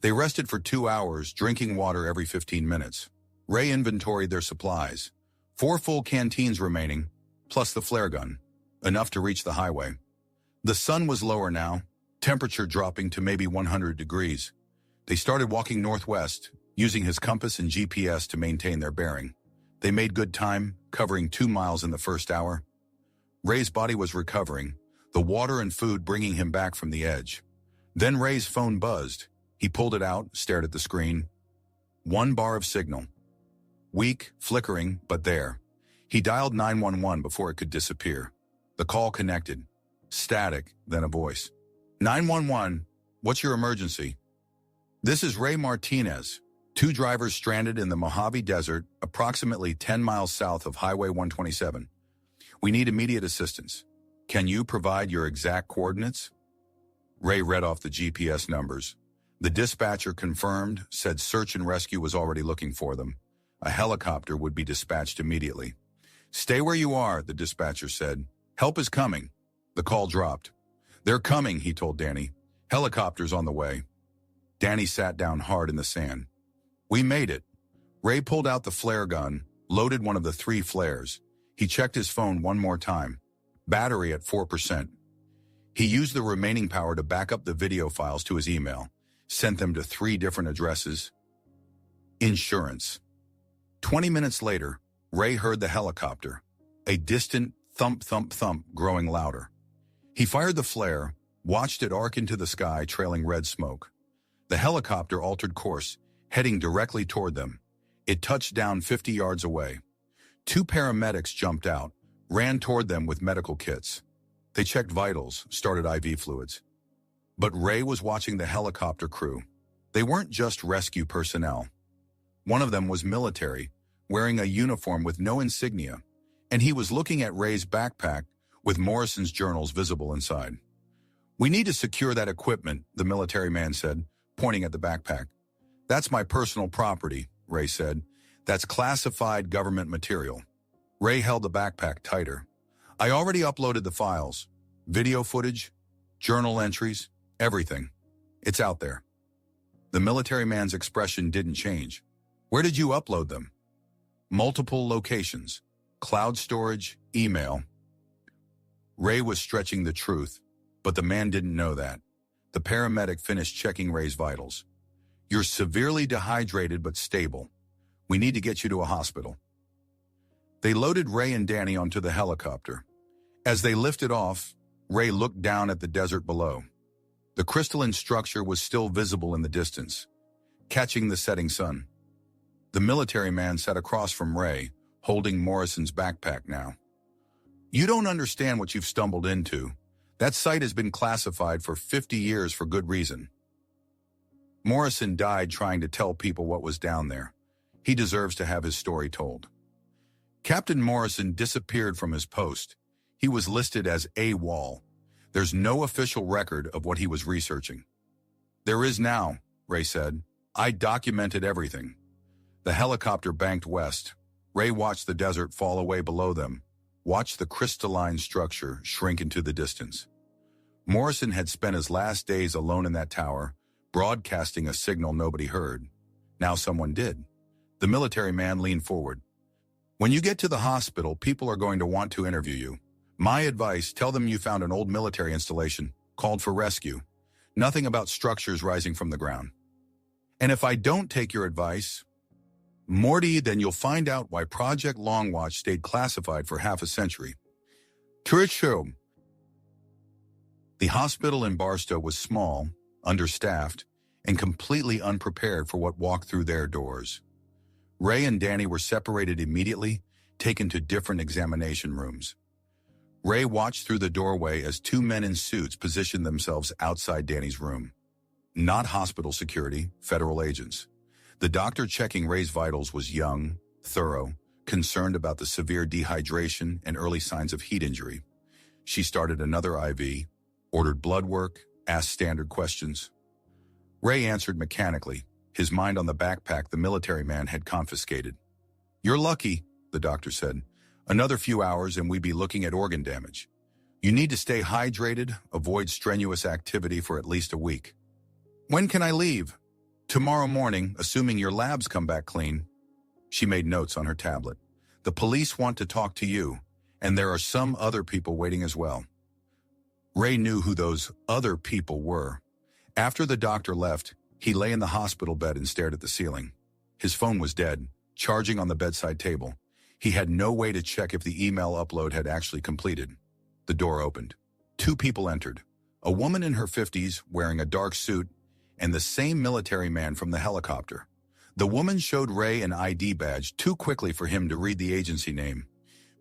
They rested for 2 hours, drinking water every 15 minutes. Ray inventoried their supplies. 4 full canteens remaining, plus the flare gun, enough to reach the highway. The sun was lower now, temperature dropping to maybe 100 degrees. They started walking northwest, using his compass and GPS to maintain their bearing. They made good time, covering 2 miles in the first hour. Ray's body was recovering, the water and food bringing him back from the edge. Then Ray's phone buzzed. He pulled it out, stared at the screen. 1 bar of signal. Weak, flickering, but there. He dialed 911 before it could disappear. The call connected. Static, then a voice. 911, what's your emergency? This is Ray Martinez. 2 drivers stranded in the Mojave Desert, approximately 10 miles south of Highway 127. We need immediate assistance. Can you provide your exact coordinates? Ray read off the GPS numbers. The dispatcher confirmed, said search and rescue was already looking for them. A helicopter would be dispatched immediately. Stay where you are, the dispatcher said. Help is coming. The call dropped. They're coming, he told Danny. Helicopter's on the way. Danny sat down hard in the sand. We made it. Ray pulled out the flare gun, loaded one of the 3 flares. He checked his phone one more time. Battery at 4%. He used the remaining power to back up the video files to his email, sent them to 3 different addresses. Insurance. 20 minutes later, Ray heard the helicopter, a distant thump, thump, thump growing louder. He fired the flare, watched it arc into the sky, trailing red smoke. The helicopter altered course, heading directly toward them. It touched down 50 yards away. 2 paramedics jumped out, ran toward them with medical kits. They checked vitals, started IV fluids. But Ray was watching the helicopter crew. They weren't just rescue personnel. One of them was military, wearing a uniform with no insignia, and he was looking at Ray's backpack with Morrison's journals visible inside. We need to secure that equipment, the military man said, pointing at the backpack. That's my personal property, Ray said. That's classified government material. Ray held the backpack tighter. I already uploaded the files. Video footage, journal entries, everything. It's out there. The military man's expression didn't change. Where did you upload them? Multiple locations. Cloud storage, email. Ray was stretching the truth, but the man didn't know that. The paramedic finished checking Ray's vitals. You're severely dehydrated but stable. We need to get you to a hospital. They loaded Ray and Danny onto the helicopter. As they lifted off, Ray looked down at the desert below. The crystalline structure was still visible in the distance, catching the setting sun. The military man sat across from Ray, holding Morrison's backpack now. You don't understand what you've stumbled into. That site has been classified for 50 years for good reason. Morrison died trying to tell people what was down there. He deserves to have his story told. Captain Morrison disappeared from his post. He was listed as AWOL. There's no official record of what he was researching. There is now, Ray said. I documented everything. The helicopter banked west. Ray watched the desert fall away below them, watched the crystalline structure shrink into the distance. Morrison had spent his last days alone in that tower, broadcasting a signal nobody heard. Now someone did. The military man leaned forward. When you get to the hospital, people are going to want to interview you. My advice, tell them you found an old military installation, called for rescue. Nothing about structures rising from the ground. And if I don't take your advice, Morty, then you'll find out why Project Longwatch stayed classified for half a century. True. The hospital in Barstow was small, understaffed, and completely unprepared for what walked through their doors. Ray and Danny were separated immediately, taken to different examination rooms. Ray watched through the doorway as 2 men in suits positioned themselves outside Danny's room. Not hospital security, federal agents. The doctor checking Ray's vitals was young, thorough, concerned about the severe dehydration and early signs of heat injury. She started another IV, ordered blood work, asked standard questions. Ray answered mechanically, his mind on the backpack the military man had confiscated. You're lucky, the doctor said. Another few hours and we'd be looking at organ damage. You need to stay hydrated, avoid strenuous activity for at least a week. When can I leave? Tomorrow morning, assuming your labs come back clean. She made notes on her tablet. The police want to talk to you, and there are some other people waiting as well. Ray knew who those other people were. After the doctor left, he lay in the hospital bed and stared at the ceiling. His phone was dead, charging on the bedside table. He had no way to check if the email upload had actually completed. The door opened. Two people entered. A woman in her 50s wearing a dark suit and the same military man from the helicopter. The woman showed Ray an ID badge too quickly for him to read the agency name.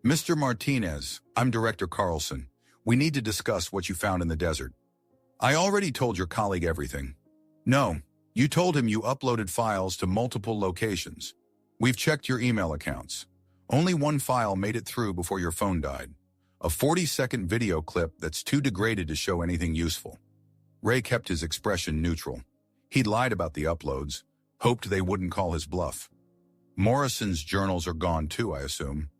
Mr. Martinez, I'm Director Carlson. We need to discuss what you found in the desert. I already told your colleague everything. No, you told him you uploaded files to multiple locations. We've checked your email accounts. Only one file made it through before your phone died. A 40-second video clip that's too degraded to show anything useful. Ray kept his expression neutral. He'd lied about the uploads, hoped they wouldn't call his bluff. Morrison's journals are gone too, I assume.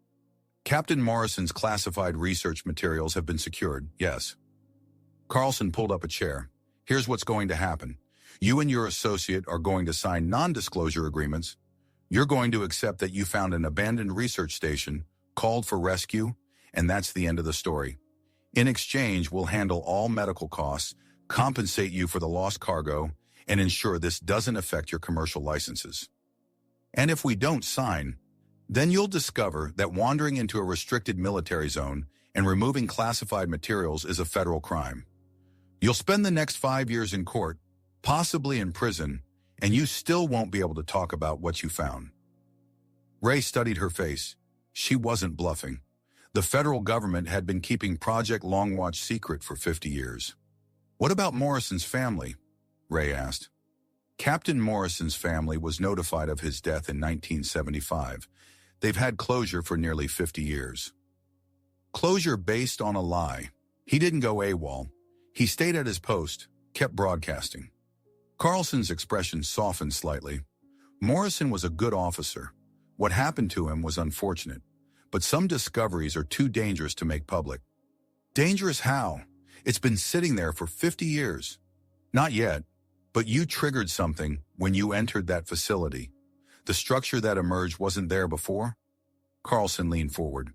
Captain Morrison's classified research materials have been secured, yes. Carlson pulled up a chair. Here's what's going to happen. You and your associate are going to sign non-disclosure agreements. You're going to accept that you found an abandoned research station, called for rescue, and that's the end of the story. In exchange, we'll handle all medical costs, compensate you for the lost cargo, and ensure this doesn't affect your commercial licenses. And if we don't sign, then you'll discover that wandering into a restricted military zone and removing classified materials is a federal crime. You'll spend the next 5 years in court, possibly in prison, and you still won't be able to talk about what you found. Ray studied her face. She wasn't bluffing. The federal government had been keeping Project Longwatch secret for 50 years. What about Morrison's family? Ray asked. Captain Morrison's family was notified of his death in 1975. They've had closure for nearly 50 years. Closure based on a lie. He didn't go AWOL. He stayed at his post, kept broadcasting. Carlson's expression softened slightly. Morrison was a good officer. What happened to him was unfortunate, but some discoveries are too dangerous to make public. Dangerous how? It's been sitting there for 50 years. Not yet, but you triggered something when you entered that facility. The structure that emerged wasn't there before? Carlson leaned forward.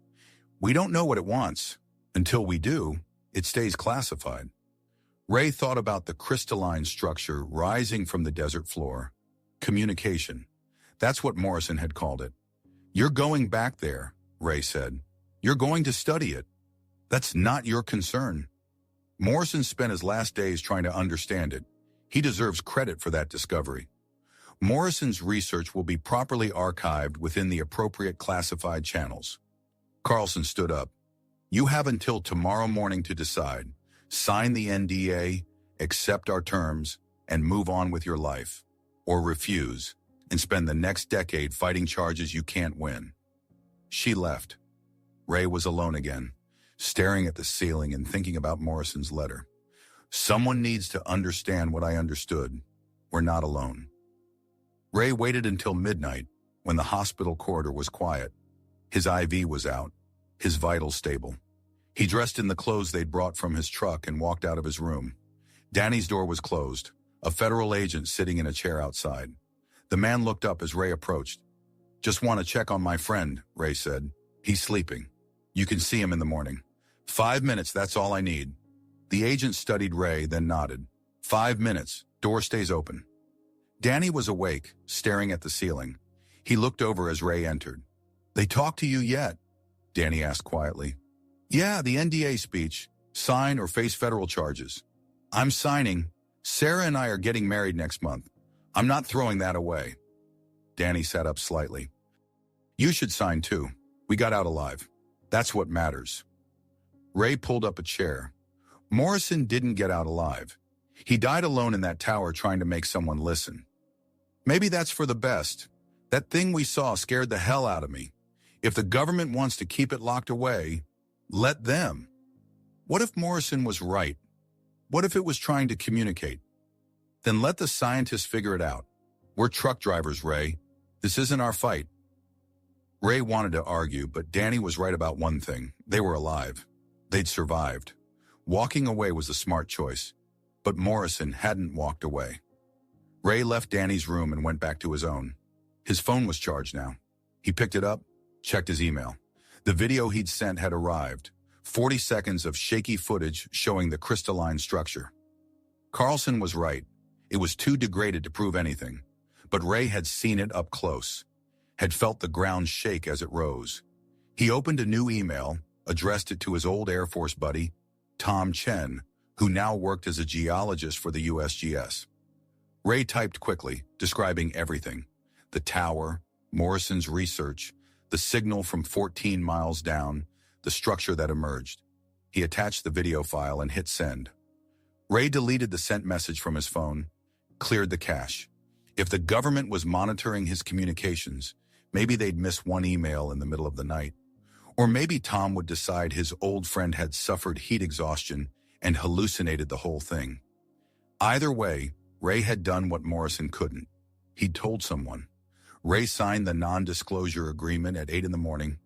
We don't know what it wants. Until we do, it stays classified. Ray thought about the crystalline structure rising from the desert floor. Communication. That's what Morrison had called it. You're going back there, Ray said. You're going to study it. That's not your concern. Morrison spent his last days trying to understand it. He deserves credit for that discovery. Morrison's research will be properly archived within the appropriate classified channels. Carlson stood up. You have until tomorrow morning to decide. Sign the NDA, accept our terms, and move on with your life. Or refuse, and spend the next decade fighting charges you can't win. She left. Ray was alone again, staring at the ceiling and thinking about Morrison's letter. Someone needs to understand what I understood. We're not alone. Ray waited until midnight, when the hospital corridor was quiet. His IV was out, his vitals stable. He dressed in the clothes they'd brought from his truck and walked out of his room. Danny's door was closed, a federal agent sitting in a chair outside. The man looked up as Ray approached. Just want to check on my friend, Ray said. He's sleeping. You can see him in the morning. 5 minutes, that's all I need. The agent studied Ray, then nodded. 5 minutes, door stays open. Danny was awake, staring at the ceiling. He looked over as Ray entered. They talked to you yet? Danny asked quietly. Yeah, the NDA speech. Sign or face federal charges. I'm signing. Sarah and I are getting married next month. I'm not throwing that away. Danny sat up slightly. You should sign too. We got out alive. That's what matters. Ray pulled up a chair. Morrison didn't get out alive. He died alone in that tower trying to make someone listen. Maybe that's for the best. That thing we saw scared the hell out of me. If the government wants to keep it locked away, let them. What if Morrison was right? What if it was trying to communicate? Then let the scientists figure it out. We're truck drivers, Ray. This isn't our fight. Ray wanted to argue, but Danny was right about one thing. They were alive. They'd survived. Walking away was a smart choice. But Morrison hadn't walked away. Ray left Danny's room and went back to his own. His phone was charged now. He picked it up, checked his email. The video he'd sent had arrived. 40 seconds of shaky footage showing the crystalline structure. Carlson was right. It was too degraded to prove anything. but Ray had seen it up close, had felt the ground shake as it rose. He opened a new email, addressed it to his old Air Force buddy, Tom Chen, who now worked as a geologist for the USGS. Ray typed quickly, describing everything: the tower, Morrison's research, the signal from 14 miles down, the structure that emerged. He attached the video file and hit send. Ray deleted the sent message from his phone, cleared the cache. If the government was monitoring his communications, maybe they'd miss one email in the middle of the night. Or maybe Tom would decide his old friend had suffered heat exhaustion and hallucinated the whole thing. Either way, Ray had done what Morrison couldn't. He'd told someone. Ray signed the non-disclosure agreement at 8 in the morning.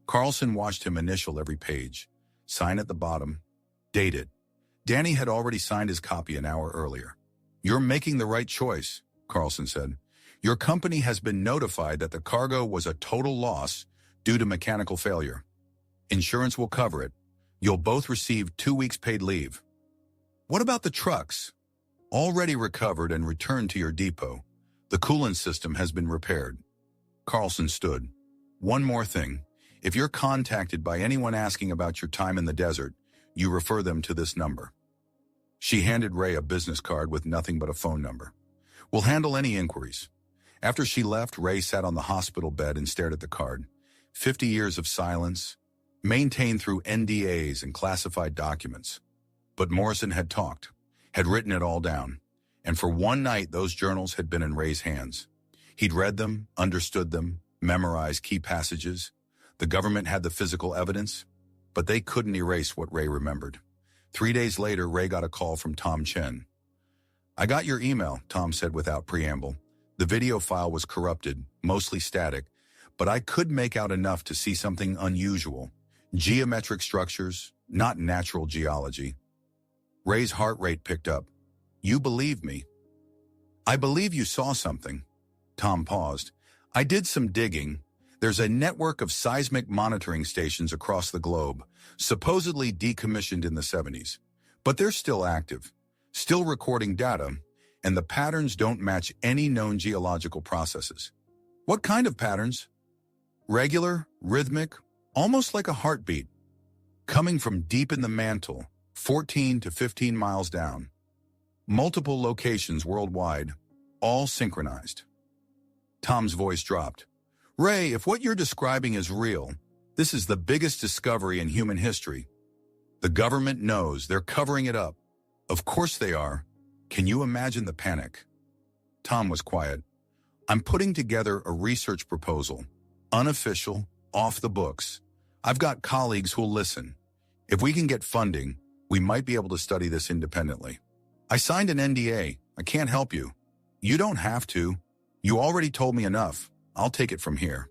Carlson watched him initial every page. Sign at the bottom. Date it. Danny had already signed his copy an hour earlier. "You're making the right choice," Carlson said. "Your company has been notified that the cargo was a total loss due to mechanical failure. Insurance will cover it. You'll both receive 2 weeks paid leave." "What about the trucks?" "Already recovered and returned to your depot. The coolant system has been repaired." Carlson stood. "One more thing. If you're contacted by anyone asking about your time in the desert, you refer them to this number." She handed Ray a business card with nothing but a phone number. "We'll handle any inquiries." After she left, Ray sat on the hospital bed and stared at the card. 50 years of silence, maintained through NDAs and classified documents. But Morrison had talked, had written it all down. And for one night, those journals had been in Ray's hands. He'd read them, understood them, memorized key passages. The government had the physical evidence, but they couldn't erase what Ray remembered. 3 days later, Ray got a call from Tom Chen. "I got your email," Tom said without preamble. "The video file was corrupted, mostly static, but I could make out enough to see something unusual. Geometric structures, not natural geology." Ray's heart rate picked up. "You believe me?" "I believe you saw something." Tom paused. "I did some digging. There's a network of seismic monitoring stations across the globe, supposedly decommissioned in the 70s. But they're still active, still recording data, and the patterns don't match any known geological processes." "What kind of patterns?" "Regular, rhythmic, almost like a heartbeat. Coming from deep in the mantle, 14 to 15 miles down. Multiple locations worldwide, all synchronized." Tom's voice dropped. "Ray, if what you're describing is real, this is the biggest discovery in human history. The government knows, they're covering it up. Of course they are. Can you imagine the panic?" Tom was quiet. "I'm putting together a research proposal, unofficial, off the books. I've got colleagues who'll listen. If we can get funding, we might be able to study this independently." "I signed an NDA. I can't help you." "You don't have to. You already told me enough. I'll take it from here."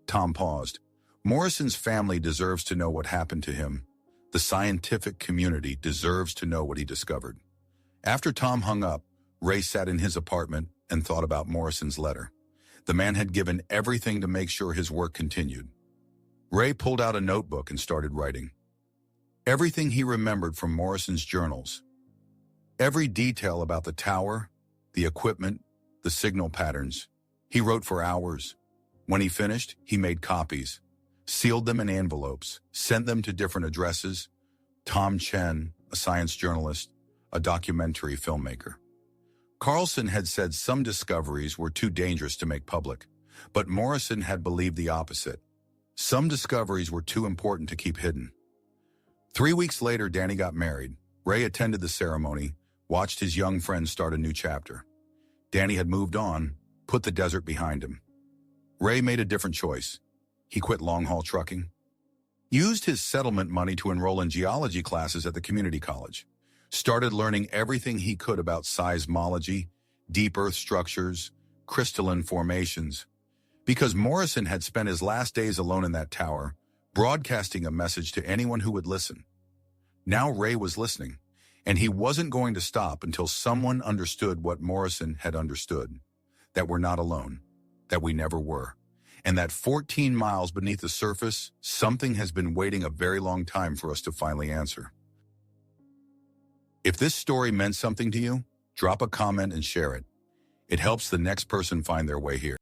Tom paused. Morrison's family deserves to know what happened to him. The scientific community deserves to know what he discovered. After Tom hung up, Ray sat in his apartment and thought about Morrison's letter. The man had given everything to make sure his work continued. Ray pulled out a notebook and started writing. Everything he remembered from Morrison's journals. Every detail about the tower, the equipment, the signal patterns. He wrote for hours. When he finished, he made copies, sealed them in envelopes, sent them to different addresses. Tom Chen, a science journalist, a documentary filmmaker. Carlson had said some discoveries were too dangerous to make public, but Morrison had believed the opposite. Some discoveries were too important to keep hidden. 3 weeks later, Danny got married. Ray attended the ceremony, watched his young friend start a new chapter. Danny had moved on, put the desert behind him. Ray made a different choice. He quit long-haul trucking, used his settlement money to enroll in geology classes at the community college, started learning everything he could about seismology, deep earth structures, crystalline formations. Because Morrison had spent his last days alone in that tower, broadcasting a message to anyone who would listen. Now Ray was listening, and he wasn't going to stop until someone understood what Morrison had understood. That we're not alone, that we never were, and that 14 miles beneath the surface, something has been waiting a very long time for us to finally answer. If this story meant something to you, drop a comment and share it. It helps the next person find their way here.